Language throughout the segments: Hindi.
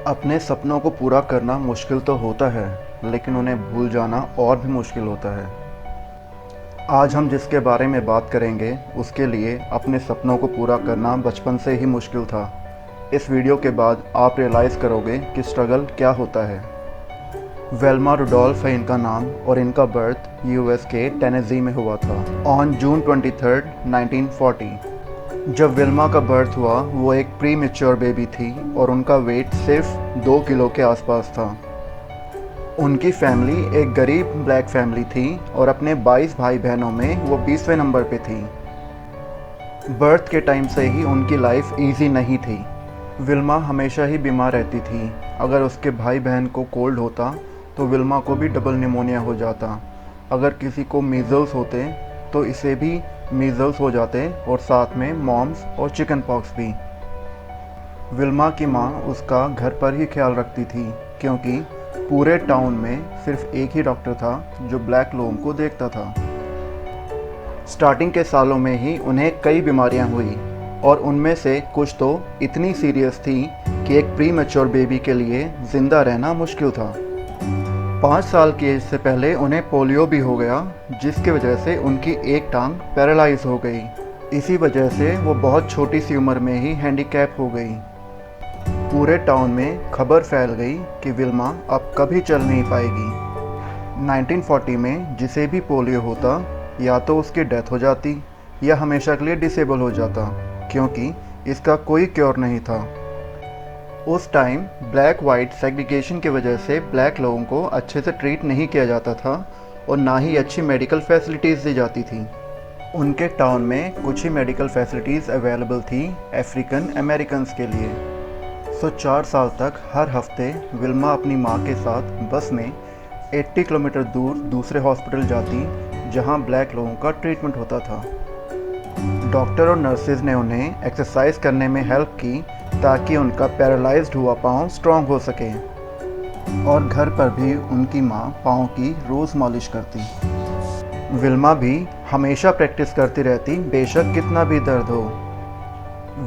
अपने सपनों को पूरा करना मुश्किल तो होता है, लेकिन उन्हें भूल जाना और भी मुश्किल होता है। आज हम जिसके बारे में बात करेंगे, उसके लिए अपने सपनों को पूरा करना बचपन से ही मुश्किल था। इस वीडियो के बाद आप रियलाइज़ करोगे कि स्ट्रगल क्या होता है। वेल्मा रुडोल्फ है इनका नाम और इनका बर्थ यूएस के टेनेसी में हुआ था ऑन जून 23, 1940। जब विल्मा का बर्थ हुआ वो एक प्री मैच्योर बेबी थी और उनका वेट सिर्फ 2 किलो के आसपास था। उनकी फैमिली एक गरीब ब्लैक फैमिली थी और अपने 22 भाई बहनों में वो 20वें नंबर पे थी। बर्थ के टाइम से ही उनकी लाइफ इजी नहीं थी। विल्मा हमेशा ही बीमार रहती थी। अगर उसके भाई बहन को कोल्ड होता तो विल्मा को भी डबल निमोनिया हो जाता। अगर किसी को मीज़ल्स होते तो इसे भी मीज़ल्स हो जाते और साथ में मॉम्स और चिकन पॉक्स भी। विल्मा की माँ उसका घर पर ही ख्याल रखती थी क्योंकि पूरे टाउन में सिर्फ एक ही डॉक्टर था जो ब्लैक लोगों को देखता था। स्टार्टिंग के सालों में ही उन्हें कई बीमारियां हुई और उनमें से कुछ तो इतनी सीरियस थी कि एक प्री मैच्योर बेबी के लिए ज़िंदा रहना मुश्किल था। 5 साल की एज से पहले उन्हें पोलियो भी हो गया, जिसकी वजह से उनकी एक टांग पैरालाइज हो गई। इसी वजह से वो बहुत छोटी सी उम्र में ही हैंडीकैप हो गई। पूरे टाउन में खबर फैल गई कि विल्मा अब कभी चल नहीं पाएगी। 1940 में जिसे भी पोलियो होता या तो उसकी डेथ हो जाती या हमेशा के लिए डिसेबल हो जाता, क्योंकि इसका कोई क्योर नहीं था। उस टाइम ब्लैक वाइट सेग्रीगेशन की वजह से ब्लैक लोगों को अच्छे से ट्रीट नहीं किया जाता था और ना ही अच्छी मेडिकल फैसिलिटीज़ दी जाती थी। उनके टाउन में कुछ ही मेडिकल फैसिलिटीज़ अवेलेबल थी अफ्रीकन अमेरिकन्स के लिए। 4 साल तक हर हफ्ते विल्मा अपनी माँ के साथ बस में 80 किलोमीटर दूर दूसरे हॉस्पिटल जाती जहाँ ब्लैक लोगों का ट्रीटमेंट होता था। डॉक्टर और नर्सेज ने उन्हें एक्सरसाइज करने में हेल्प की ताकि उनका पैरालाइज्ड हुआ पाँव स्ट्रॉन्ग हो सके और घर पर भी उनकी माँ पाँव की रोज़ मालिश करती। विल्मा भी हमेशा प्रैक्टिस करती रहती, बेशक कितना भी दर्द हो।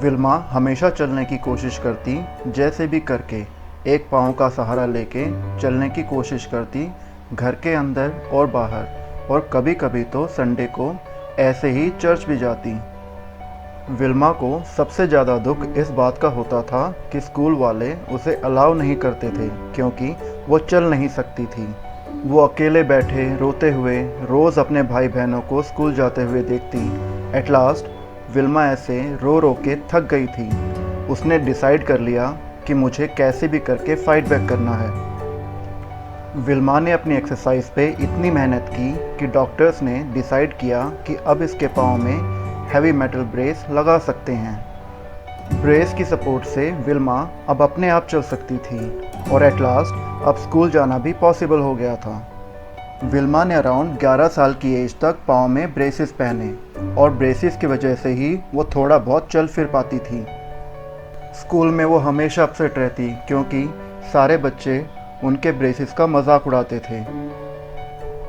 विल्मा हमेशा चलने की कोशिश करती, जैसे भी करके एक पाँव का सहारा लेके चलने की कोशिश करती, घर के अंदर और बाहर, और कभी कभी तो संडे को ऐसे ही चर्च भी जाती। विल्मा को सबसे ज़्यादा दुख इस बात का होता था कि स्कूल वाले उसे अलाउ नहीं करते थे क्योंकि वो चल नहीं सकती थी। वो अकेले बैठे रोते हुए रोज़ अपने भाई बहनों को स्कूल जाते हुए देखती। एट लास्ट विल्मा ऐसे रो रो के थक गई थी। उसने डिसाइड कर लिया कि मुझे कैसे भी करके फाइट बैक करना है। विल्मा ने अपनी एक्सरसाइज पे इतनी मेहनत की कि डॉक्टर्स ने डिसाइड किया कि अब इसके पाँव में हैवी मेटल ब्रेस लगा सकते हैं। ब्रेस की सपोर्ट से विल्मा अब अपने आप चल सकती थी और एट लास्ट अब स्कूल जाना भी पॉसिबल हो गया था। विल्मा ने अराउंड 11 साल की एज तक पाँव में ब्रेसेस पहने और ब्रेसेस की वजह से ही वो थोड़ा बहुत चल फिर पाती थी। स्कूल में वो हमेशा अपसेट रहती क्योंकि सारे बच्चे उनके ब्रेसेस का मजाक उड़ाते थे।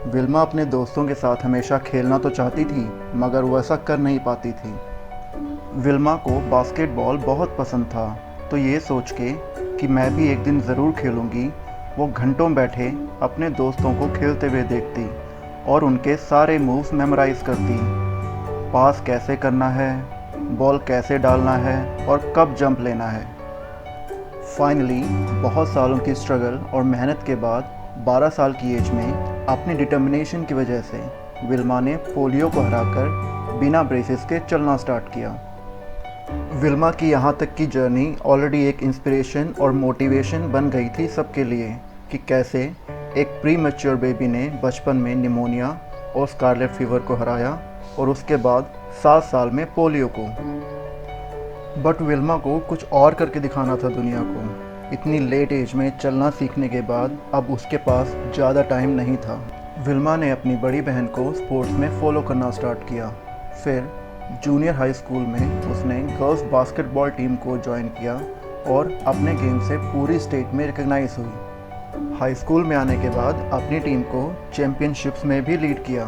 विल्मा अपने दोस्तों के साथ हमेशा खेलना तो चाहती थी मगर वो ऐसा कर नहीं पाती थी। विल्मा को बास्केटबॉल बहुत पसंद था, तो ये सोच के कि मैं भी एक दिन ज़रूर खेलूँगी, वो घंटों बैठे अपने दोस्तों को खेलते हुए देखती और उनके सारे मूव्स मेमोराइज़ करती। पास कैसे करना है, बॉल कैसे डालना है और कब जंप लेना है। फाइनली बहुत सालों की स्ट्रगल और मेहनत के बाद 12 साल की एज में अपनी डिटर्मिनेशन की वजह से विल्मा ने पोलियो को हराकर बिना ब्रेसेस के चलना स्टार्ट किया। विल्मा की यहाँ तक की जर्नी ऑलरेडी एक इंस्पिरेशन और मोटिवेशन बन गई थी सबके लिए कि कैसे एक प्री मैच्योर बेबी ने बचपन में निमोनिया और स्कारलेट फीवर को हराया और उसके बाद 7 साल में पोलियो को। बट विल्मा को कुछ और करके दिखाना था दुनिया को। इतनी लेट एज में चलना सीखने के बाद अब उसके पास ज़्यादा टाइम नहीं था। विल्मा ने अपनी बड़ी बहन को स्पोर्ट्स में फॉलो करना स्टार्ट किया। फिर जूनियर हाई स्कूल में उसने गर्ल्स बास्केटबॉल टीम को ज्वाइन किया और अपने गेम से पूरी स्टेट में रिकग्नाइज हुई। हाई स्कूल में आने के बाद अपनी टीम को चैम्पियनशिप्स में भी लीड किया।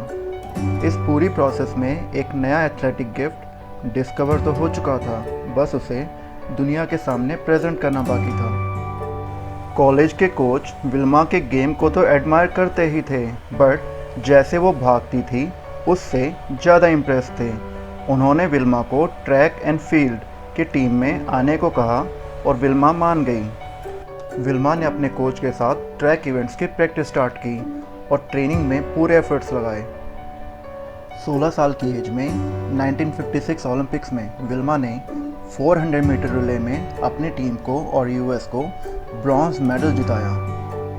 इस पूरी प्रोसेस में एक नया एथलेटिक गिफ्ट डिस्कवर तो हो चुका था, बस उसे दुनिया के सामने प्रेजेंट करना बाकी था। कॉलेज के कोच विल्मा के गेम को तो एडमायर करते ही थे, बट जैसे वो भागती थी उससे ज़्यादा इम्प्रेस थे। उन्होंने विल्मा को ट्रैक एंड फील्ड की टीम में आने को कहा और विल्मा मान गई। विल्मा ने अपने कोच के साथ ट्रैक इवेंट्स की प्रैक्टिस स्टार्ट की और ट्रेनिंग में पूरे एफर्ट्स लगाए। 16 साल की एज में 1956 ओलंपिक्स में विल्मा ने 400 मीटर रिले में अपनी टीम को और यूएस को ब्रॉन्ज मेडल जिताया।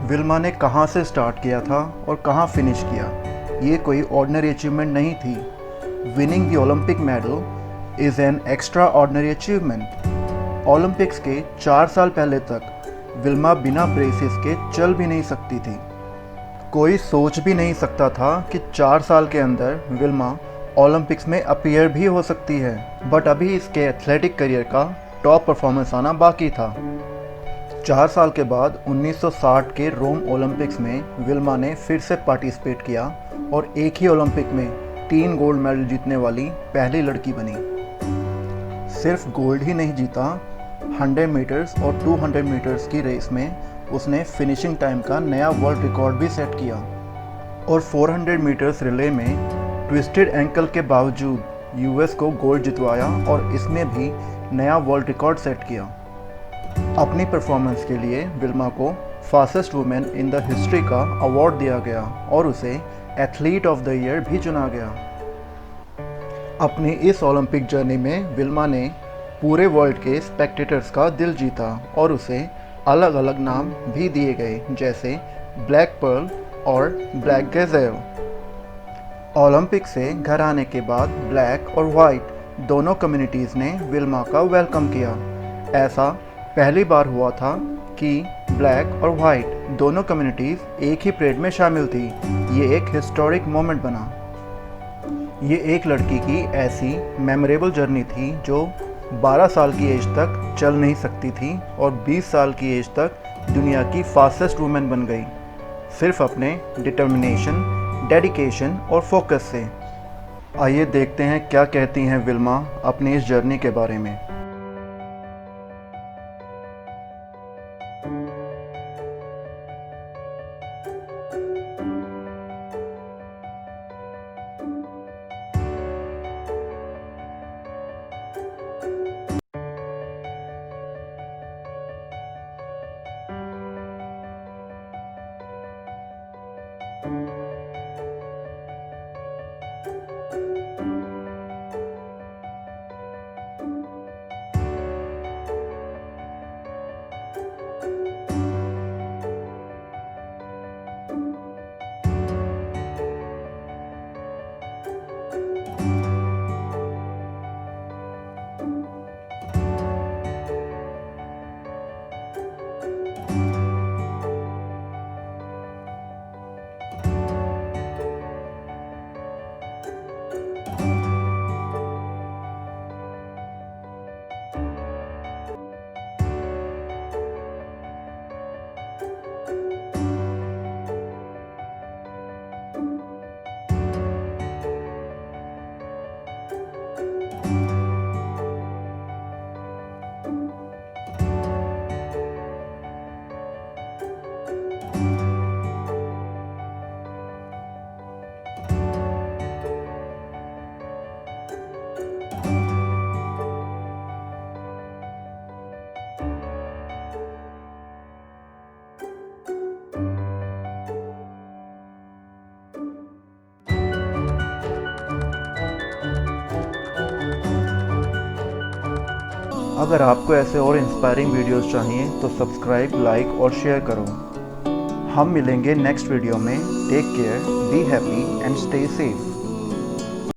विल्मा ने कहां से स्टार्ट किया था और कहां फिनिश किया, ये कोई ऑर्डिनरी अचीवमेंट नहीं थी। Winning the Olympic medal is an extra ordinary achievement. Olympics के 4 साल पहले तक विल्मा बिना ब्रेसेस के चल भी नहीं सकती थी। कोई सोच भी नहीं सकता था कि 4 साल के अंदर विल्मा ओलंपिक्स में अपीयर भी हो सकती है, बट अभी इसके एथलेटिक करियर का टॉप परफॉर्मेंस आना बाकी था। 4 साल के बाद 1960 के रोम ओलंपिक्स में विल्मा ने फिर से पार्टिसिपेट किया और एक ही ओलंपिक में 3 गोल्ड मेडल जीतने वाली पहली लड़की बनी। सिर्फ गोल्ड ही नहीं जीता, 100 मीटर्स और 200 मीटर्स की रेस में उसने फिनिशिंग टाइम का नया वर्ल्ड रिकॉर्ड भी सेट किया और 400 मीटर्स रिले में ट्विस्टेड एंकल के बावजूद यूएस को गोल्ड जितवाया और इसमें भी नया वर्ल्ड रिकॉर्ड सेट किया। अपनी परफॉर्मेंस के लिए विल्मा को fastest women in the history का अवार्ड दिया गया और उसे एथलीट ऑफ द ईयर भी चुना गया। अपनी इस ओलंपिक जर्नी में विल्मा ने पूरे वर्ल्ड के स्पेक्टेटर्स का दिल जीता और उसे अलग अलग नाम भी दिए गए, जैसे ब्लैक पर्ल और ब्लैक गज़ेल। ओलंपिक से घर आने के बाद ब्लैक और वाइट दोनों कम्युनिटीज़ ने विल्मा का वेलकम किया। ऐसा पहली बार हुआ था कि ब्लैक और वाइट दोनों कम्युनिटीज़ एक ही परेड में शामिल थी। ये एक हिस्टोरिक मोमेंट बना। ये एक लड़की की ऐसी मेमोरेबल जर्नी थी जो 12 साल की एज तक चल नहीं सकती थी और 20 साल की एज तक दुनिया की फास्टेस्ट वुमेन बन गई, सिर्फ अपने डिटर्मिनेशन, डेडिकेशन और फोकस से। आइए देखते हैं क्या कहती हैं विल्मा अपनी इस जर्नी के बारे में। अगर आपको ऐसे और इंस्पायरिंग वीडियोस चाहिए तो सब्सक्राइब, लाइक और शेयर करो। हम मिलेंगे नेक्स्ट वीडियो में। Take care, be happy and stay safe.